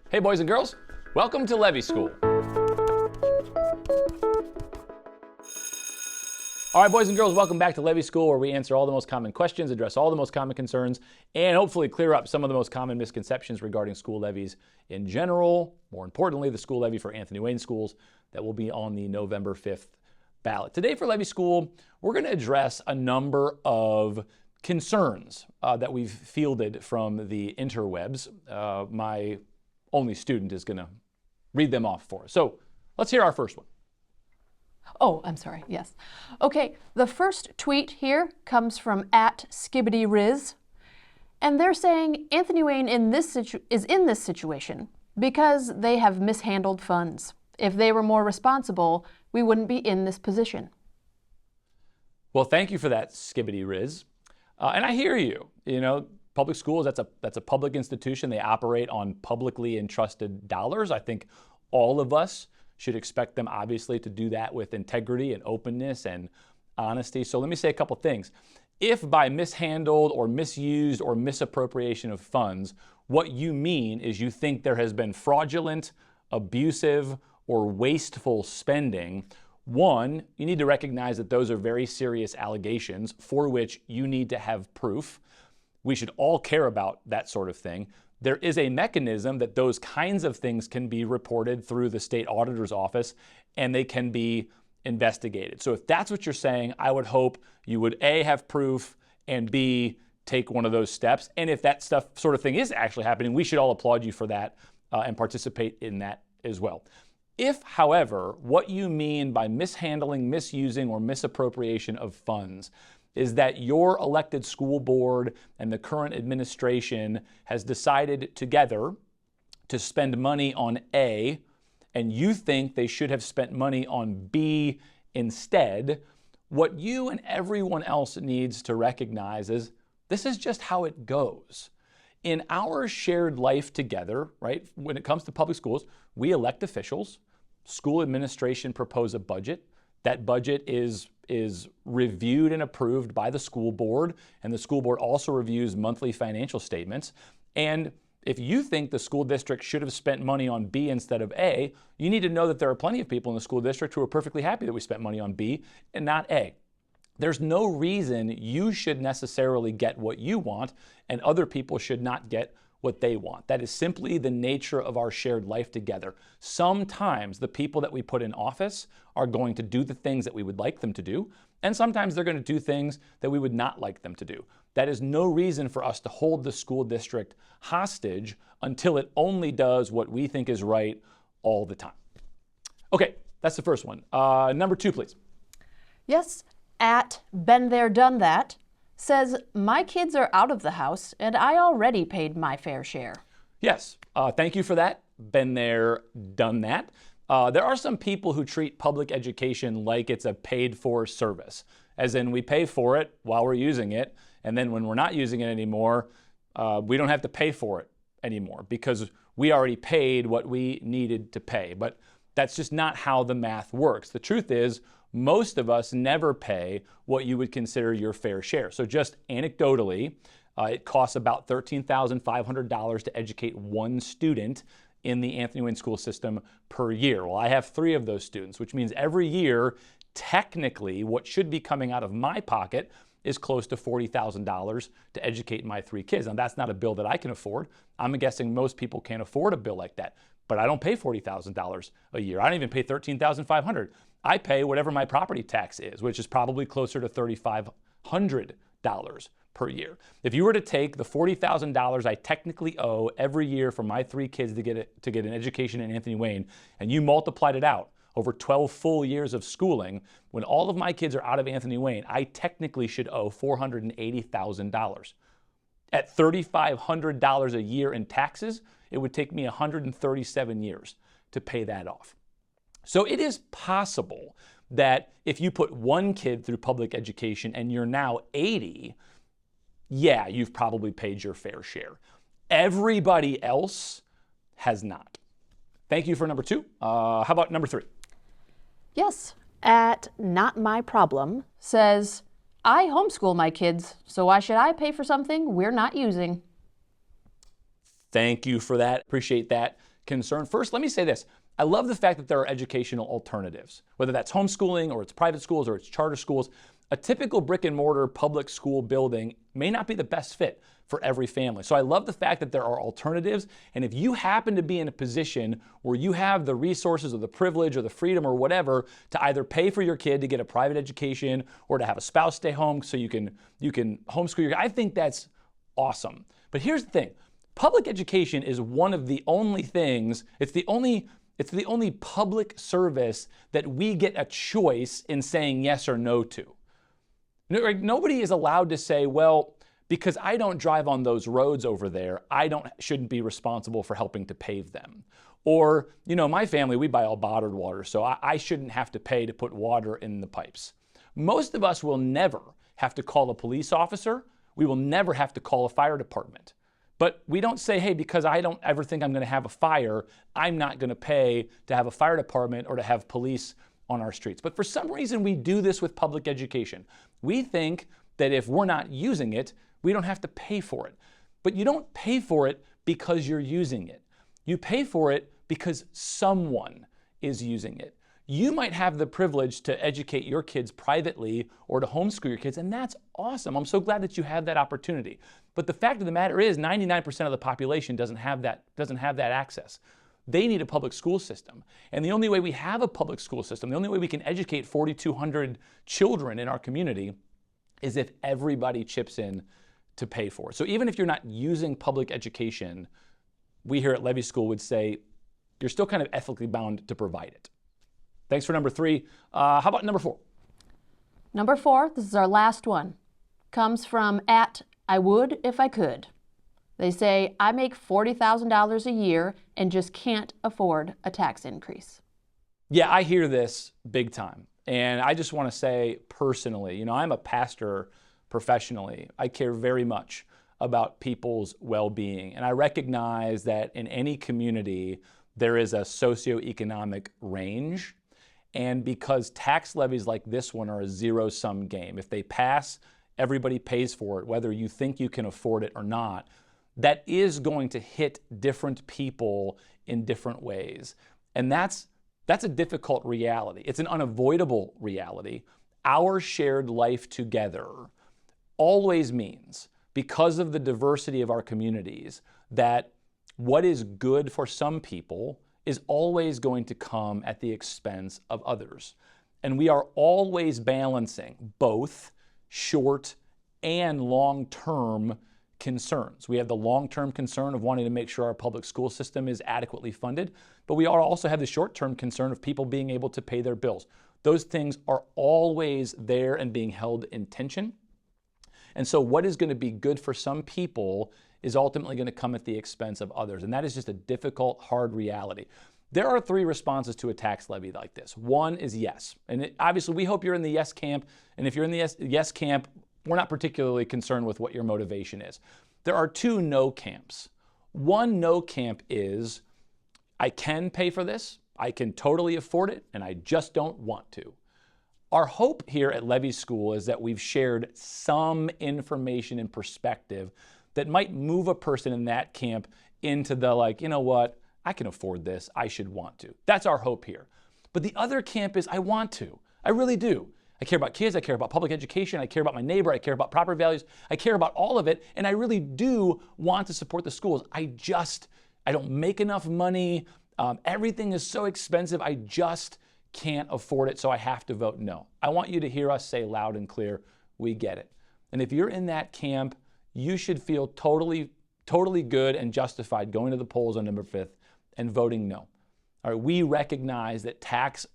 Hey boys and girls, welcome to Levy School. All right, boys and girls, welcome back to Levy School, where we answer all the most common questions, address all the most common concerns, and hopefully clear up some of the most common misconceptions regarding school levies in general. More importantly, the school levy for Anthony Wayne schools that will be on the November 5th ballot. Today for Levy School, we're going to address a number of concerns that we've fielded from the interwebs. My only student is going to read them off for us. So let's hear our first one. Oh, I'm sorry. Yes. Okay, the first tweet here comes from @SkibbityRiz, and they're saying Anthony Wayne is in this situation because they have mishandled funds. If they were more responsible, we wouldn't be in this position. Well, thank you for that, SkibbityRiz. And I hear you. You know, public schools, that's a public institution. They operate on publicly entrusted dollars. I think all of us should expect them, obviously, to do that with integrity and openness and honesty. So let me say a couple things. If by mishandled or misused or misappropriation of funds, what you mean is you think there has been fraudulent, abusive, or wasteful spending, one, you need to recognize that those are very serious allegations for which you need to have proof. We should all care about that sort of thing. There is a mechanism that those kinds of things can be reported through the state auditor's office, and they can be investigated. So if that's what you're saying, I would hope you would A, have proof, and B, take one of those steps. And if that sort of thing is actually happening, we should all applaud you for that and participate in that as well. If, however, what you mean by mishandling, misusing, or misappropriation of funds is that your elected school board and the current administration has decided together to spend money on A, and you think they should have spent money on B instead, what you and everyone else needs to recognize is this is just how it goes. In our shared life together, right, when it comes to public schools, we elect officials, school administration propose a budget. That budget is reviewed and approved by the school board, and the school board also reviews monthly financial statements. And if you think the school district should have spent money on B instead of A, you need to know that there are plenty of people in the school district who are perfectly happy that we spent money on B and not A. There's no reason you should necessarily get what you want and other people should not get what they want. That is simply the nature of our shared life together. Sometimes the people that we put in office are going to do the things that we would like them to do, and sometimes they're going to do things that we would not like them to do. That is no reason for us to hold the school district hostage until it only does what we think is right all the time. Okay, that's the first one. Number two, please. Yes, @BeenThereDoneThat says, my kids are out of the house and I already paid my fair share. Yes, thank you for that. Been there, done that. There are some people who treat public education like it's a paid-for service, as in we pay for it while we're using it, and then when we're not using it anymore, we don't have to pay for it anymore because we already paid what we needed to pay. But that's just not how the math works. The truth is, most of us never pay what you would consider your fair share. So just anecdotally, it costs about $13,500 to educate one student in the Anthony Wayne school system per year. Well, I have 3 of those students, which means every year, technically, what should be coming out of my pocket is close to $40,000 to educate my 3 kids. Now, that's not a bill that I can afford. I'm guessing most people can't afford a bill like that. But I don't pay $40,000 a year. I don't even pay $13,500. I pay whatever my property tax is, which is probably closer to $3,500 per year. If you were to take the $40,000 I technically owe every year for my 3 kids to get an education in Anthony Wayne, and you multiplied it out over 12 full years of schooling, when all of my kids are out of Anthony Wayne, I technically should owe $480,000. At $3,500 a year in taxes, it would take me 137 years to pay that off. So it is possible that if you put one kid through public education and you're now 80, yeah, you've probably paid your fair share. Everybody else has not. Thank you for number 2. How about number 3? Yes, @NotMyProblem says, I homeschool my kids, so why should I pay for something we're not using? Thank you for that. Appreciate that concern. First, let me say this. I love the fact that there are educational alternatives, whether that's homeschooling or it's private schools or it's charter schools. A typical brick and mortar public school building may not be the best fit for every family. So I love the fact that there are alternatives. And if you happen to be in a position where you have the resources or the privilege or the freedom or whatever to either pay for your kid to get a private education or to have a spouse stay home so you can homeschool your kid, I think that's awesome. But here's the thing. Public education is one of the only things, it's the only public service that we get a choice in saying yes or no to. Nobody is allowed to say, well, because I don't drive on those roads over there, shouldn't be responsible for helping to pave them. Or, my family, we buy all bottled water, so I shouldn't have to pay to put water in the pipes. Most of us will never have to call a police officer. We will never have to call a fire department. But we don't say, hey, because I don't ever think I'm going to have a fire, I'm not going to pay to have a fire department or to have police on our streets. But for some reason, we do this with public education. We think that if we're not using it, we don't have to pay for it. But you don't pay for it because you're using it. You pay for it because someone is using it. You might have the privilege to educate your kids privately or to homeschool your kids, and that's awesome. I'm so glad that you have that opportunity. But the fact of the matter is 99% of the population doesn't have that access. They need a public school system. And the only way we have a public school system, the only way we can educate 4,200 children in our community is if everybody chips in to pay for it. So even if you're not using public education, we here at Levy School would say you're still kind of ethically bound to provide it. Thanks for number 3. How about number 4? Number 4, this is our last one, comes from @I would if I could. They say, I make $40,000 a year and just can't afford a tax increase. Yeah, I hear this big time. And I just want to say personally, I'm a pastor professionally. I care very much about people's well-being. And I recognize that in any community, there is a socioeconomic range. And because tax levies like this one are a zero-sum game, if they pass, everybody pays for it, whether you think you can afford it or not. That is going to hit different people in different ways. And that's a difficult reality. It's an unavoidable reality. Our shared life together always means, because of the diversity of our communities, that what is good for some people is always going to come at the expense of others. And we are always balancing both short and long-term concerns. We have the long-term concern of wanting to make sure our public school system is adequately funded, but we also have the short-term concern of people being able to pay their bills. Those things are always there and being held in tension. And so what is going to be good for some people is ultimately going to come at the expense of others. And that is just a difficult, hard reality. There are 3 responses to a tax levy like this. One is yes. And obviously, we hope you're in the yes camp. And if you're in the yes camp, we're not particularly concerned with what your motivation is. There are 2 no camps. One no camp is, I can pay for this, I can totally afford it, and I just don't want to. Our hope here at Levy School is that we've shared some information and perspective that might move a person in that camp into the you know what, I can afford this, I should want to. That's our hope here. But the other camp is, I want to. I really do. I care about kids, I care about public education, I care about my neighbor, I care about property values, I care about all of it, and I really do want to support the schools. I don't make enough money, everything is so expensive, I just can't afford it, so I have to vote no. I want you to hear us say loud and clear, we get it. And if you're in that camp, you should feel totally good and justified going to the polls on November 5th and voting no. All right, we recognize that tax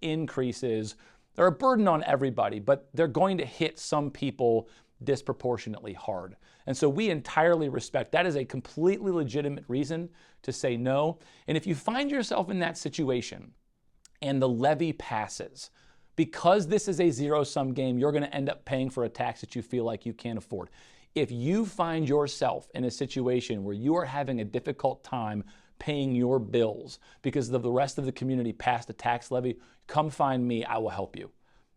increases, they're a burden on everybody, but they're going to hit some people disproportionately hard. And so we entirely respect that is a completely legitimate reason to say no. And if you find yourself in that situation and the levy passes, because this is a zero-sum game, you're going to end up paying for a tax that you feel like you can't afford. If you find yourself in a situation where you are having a difficult time paying your bills because the rest of the community passed a tax levy, come find me, I will help you.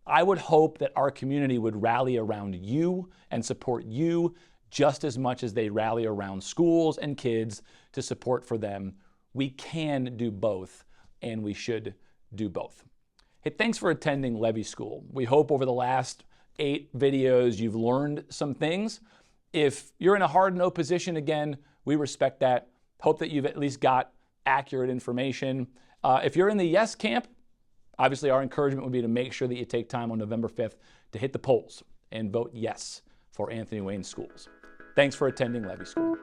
I would hope that our community would rally around you and support you just as much as they rally around schools and kids to support for them. We can do both, and we should do both. Hey, thanks for attending Levy School. We hope over the last 8 videos you've learned some things. If you're in a hard no position, again, we respect that. Hope that you've at least got accurate information. If you're in the yes camp, obviously our encouragement would be to make sure that you take time on November 5th to hit the polls and vote yes for Anthony Wayne Schools. Thanks for attending Levy School.